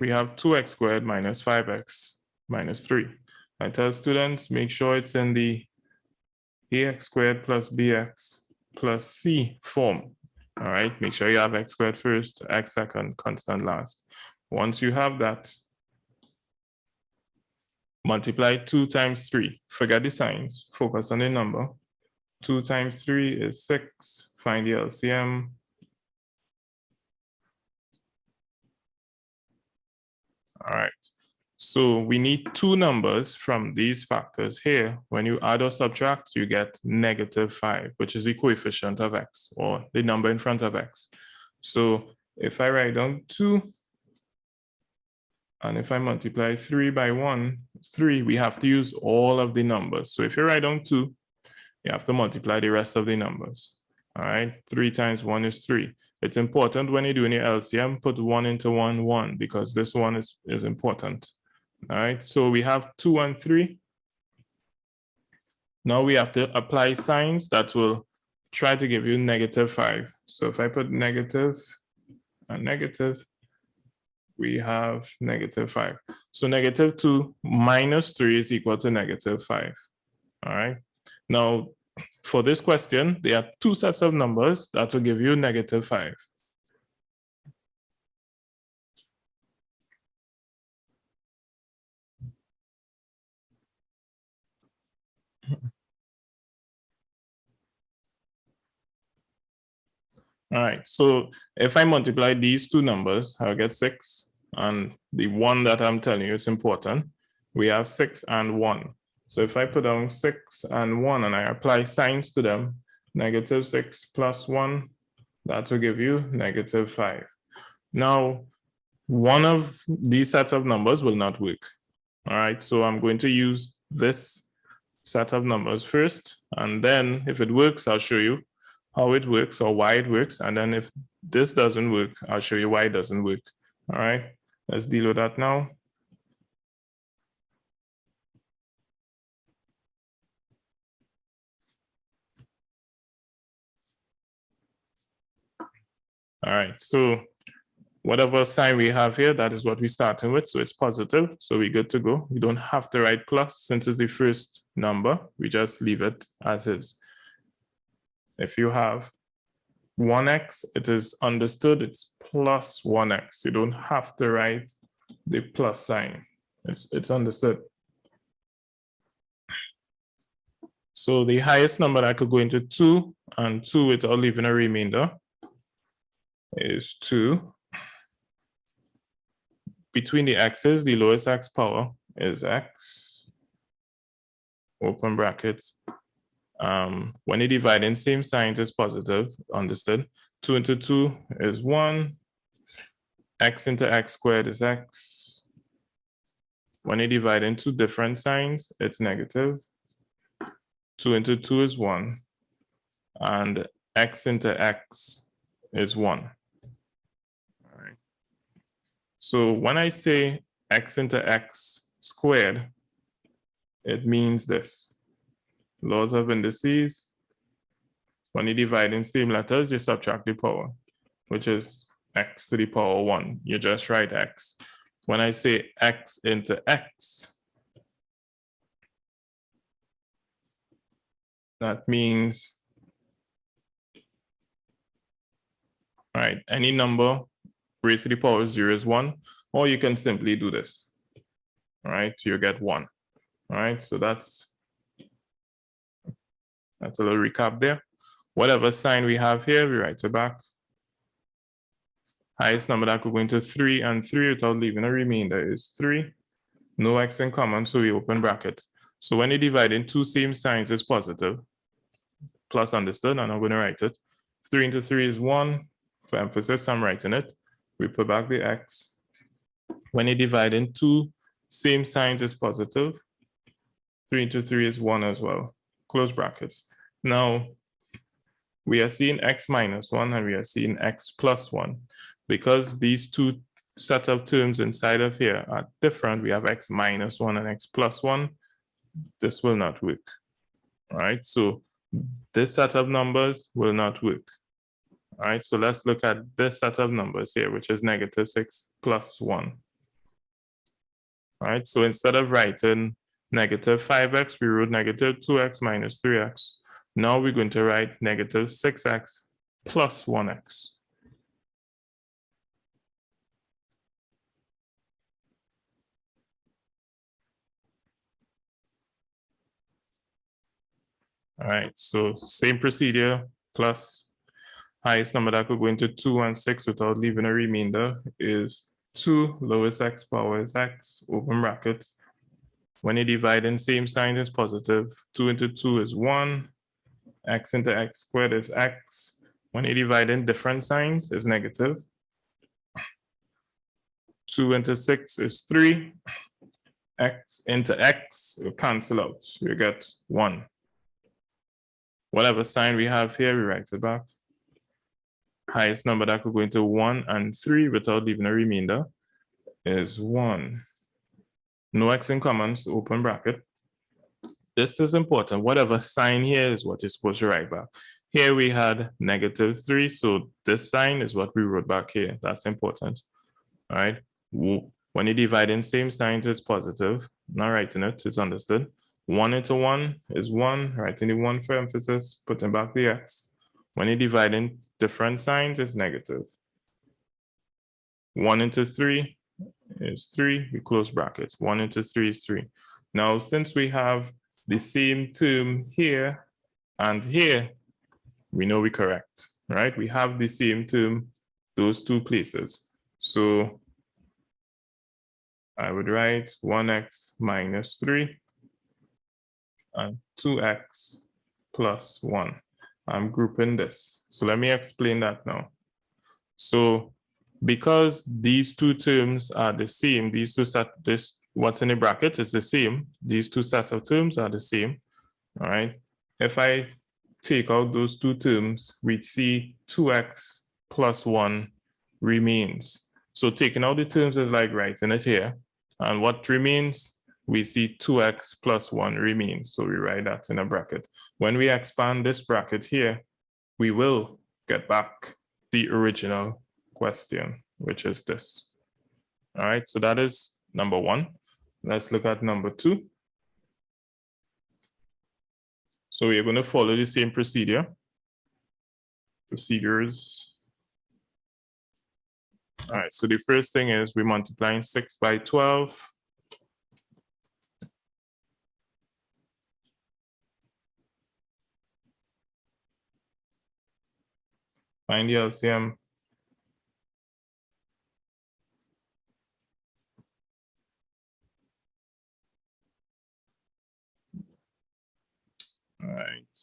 we have 2x squared minus 5x minus 3. I tell students, make sure it's in the ax squared plus bx plus c form. All right, make sure you have x squared first, x second, constant last. Once you have that, multiply 2 times 3. Forget the signs, focus on the number. 2 times 3 is 6. Find the LCM. All right. So we need two numbers from these factors here. When you add or subtract, you get -5, which is the coefficient of x, or the number in front of x. So if I write down 2, and if I multiply 3 by 1, 3, we have to use all of the numbers. So if you write down 2, you have to multiply the rest of the numbers. All right, 3 times 1 is 3. It's important when you're doing your LCM, put 1 into 1, 1, because this one is important. All right, so we have 2 and 3. Now we have to apply signs that will try to give you -5. So if I put negative and negative, we have -5. So -2 minus 3 is equal to -5. All right. Now, for this question, there are two sets of numbers that will give you -5. All right, so if I multiply these two numbers, I'll get 6. And the one that I'm telling you is important. We have 6 and 1. So if I put down 6 and 1 and I apply signs to them, -6 plus 1, that will give you -5. Now, one of these sets of numbers will not work. All right, so I'm going to use this set of numbers first, and then if it works, I'll show you how it works or why it works. And then if this doesn't work, I'll show you why it doesn't work. All right, let's deal with that now. All right, so whatever sign we have here, that is what we're starting with. So it's positive, so we're good to go. We don't have to write plus since it's the first number. We just leave it as is. If you have 1x, it is understood it's plus 1x. You don't have to write the plus sign. It's understood. So the highest number that could go into 2, and 2 without leaving a remainder, is 2. Between the x's, the lowest x power is x, open brackets. When you divide in same signs, it's positive, understood. 2 into 2 is 1. X into x squared is x. When you divide in two different signs, it's negative. 2 into 2 is 1. And x into x is 1. All right. So when I say x into x squared, it means this. Laws of indices. When you divide in same letters, you subtract the power, which is x to the power 1. You just write x. When I say x into x, that means, all right, any number raised to the power 0 is 1, or you can simply do this. All right, so you get 1. All right, so that's a little recap there. Whatever sign we have here, we write it back. Highest number that could go into 3 and 3 without leaving a remainder is 3. No x in common, so we open brackets. So when you divide in two same signs, it's positive. Plus understood, and I'm going to write it. 3 into 3 is 1. For emphasis, I'm writing it. We put back the x. When you divide in two same signs, it's positive. 3 into 3 is 1 as well. Close brackets. Now, we are seeing x minus 1 and we are seeing x plus 1. Because these two set of terms inside of here are different, we have x minus 1 and x plus 1. This will not work. All right, so this set of numbers will not work. All right, so let's look at this set of numbers here, which is -6 plus 1. All right, so instead of writing negative 5x, we wrote negative 2x minus 3x. Now we're going to write negative 6x plus 1x. All right, so same procedure, plus highest number that could go into 2 and 6 without leaving a remainder is 2, lowest x power is x, open brackets. When you divide in same sign is positive, 2 into 2 is 1, x into x squared is x. When you divide in different signs is negative. 2 into 6 is 3, x into x will cancel out, you get 1. Whatever sign we have here, we write it back. Highest number that could go into 1 and 3 without leaving a remainder is 1. No x in common, so open bracket. This is important. Whatever sign here is what you're supposed to write back. Here we had negative 3, so this sign is what we wrote back here. That's important. All right. When you divide in same signs, it's positive. Not writing it, it's understood. 1 into 1 is 1, writing the 1 for emphasis, putting back the x. When you divide in different signs, it's negative. 1 into 3 is 3, we close brackets. 1 into 3 is 3. Now, since we have the same term here and here, we know we're correct, right? We have the same term, those two places. So I would write 1x minus 3 and 2x plus 1. I'm grouping this. So let me explain that now. So because these two terms are the same, these two sets, this what's in the bracket is the same. These two sets of terms are the same. All right. If I take out those two terms, we see 2x plus 1 remains. So taking out the terms is like writing it here. And what remains? We see 2x plus 1 remains. So we write that in a bracket. When we expand this bracket here, we will get back the original question, which is this. All right, so that is number 1. Let's look at number 2. So we're going to follow the same procedures. All right, so the first thing is we're multiplying 6 by 12. Find the LCM. All right.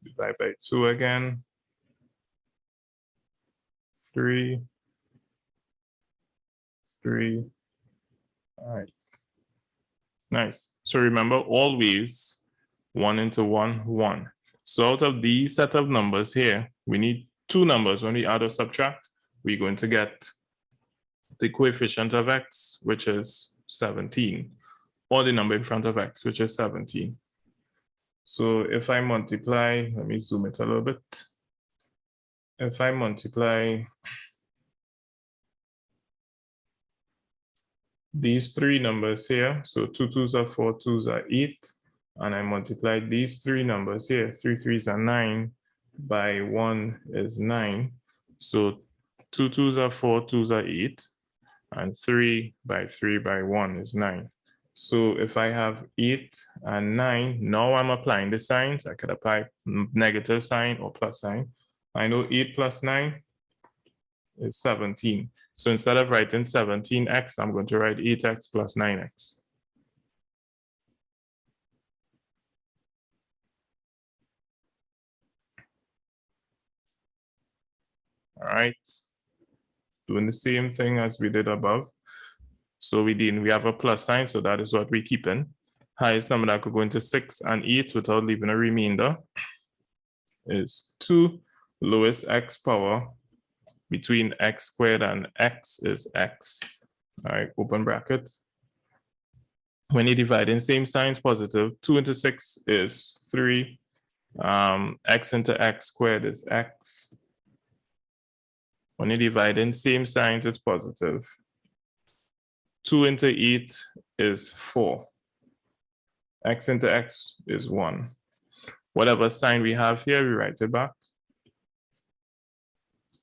Divide by 2 again. 3. 3. All right. Nice. So remember, always 1 into 1, 1. So out of these set of numbers here, we need 2 numbers. When we add or subtract, we're going to get the coefficient of x, which is 17, or the number in front of x, which is 17. So if I multiply, let me zoom it a little bit. If I multiply these 3 numbers here, so 2 2s are 4, 2s are 8, and I multiply these 3 numbers here, 3 3s are 9, by 1 is 9. So 2 2s are 4, 2s are 8, and 3 by 3 by 1 is 9. So if I have 8 and 9, now I'm applying the signs. I could apply negative sign or plus sign. I know 8 plus 9 is 17. So instead of writing 17x, I'm going to write 8x plus 9x. All right, doing the same thing as we did above. So we have a plus sign, so that is what we keep in. Highest number that could go into 6 and 8 without leaving a remainder is 2. Lowest x power between x squared and x is x. All right, open bracket. When you divide in same signs positive, 2 into 6 is 3. X into x squared is x. When you divide in same signs, it's positive. 2 into 8 is 4. X into X is 1. Whatever sign we have here, we write it back.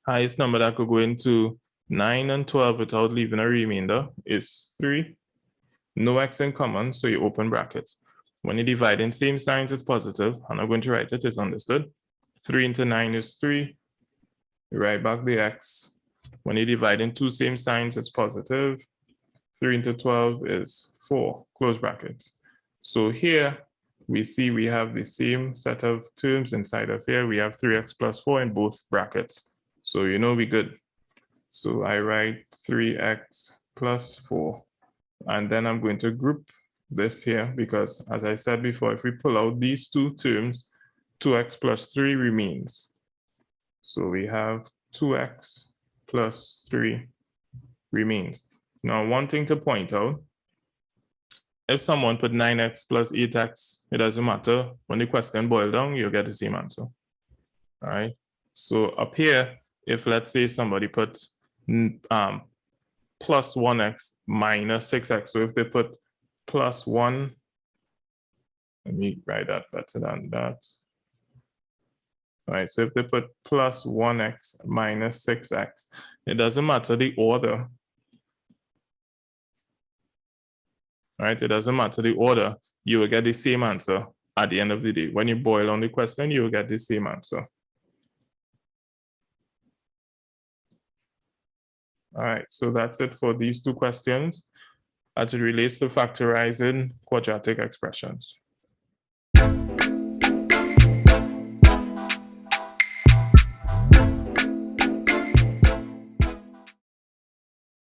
Highest number that could go into 9 and 12 without leaving a remainder is 3. No X in common, so you open brackets. When you divide in same signs, it's positive. I'm not going to write it, it's understood. 3 into 9 is 3. You write back the X. When you divide in two same signs, it's positive. 3 into 12 is 4, close brackets. So here we see we have the same set of terms inside of here. We have 3x plus 4 in both brackets. So you know we're good. So I write 3x plus 4. And then I'm going to group this here because, as I said before, if we pull out these two terms, 2x plus 3 remains. So we have 2x plus 3 remains. Now, one thing to point out, if someone put 9x plus 8x, it doesn't matter. When the question boils down, you'll get the same answer. All right. So up here, if let's say somebody puts plus 1x minus 6x. So if they put plus 1, let me write that better than that. All right, so if they put plus 1x minus 6x, it doesn't matter the order. All right, it doesn't matter the order. You will get the same answer at the end of the day. When you boil on the question, you will get the same answer. All right, so that's it for these two questions as it relates to factorizing quadratic expressions.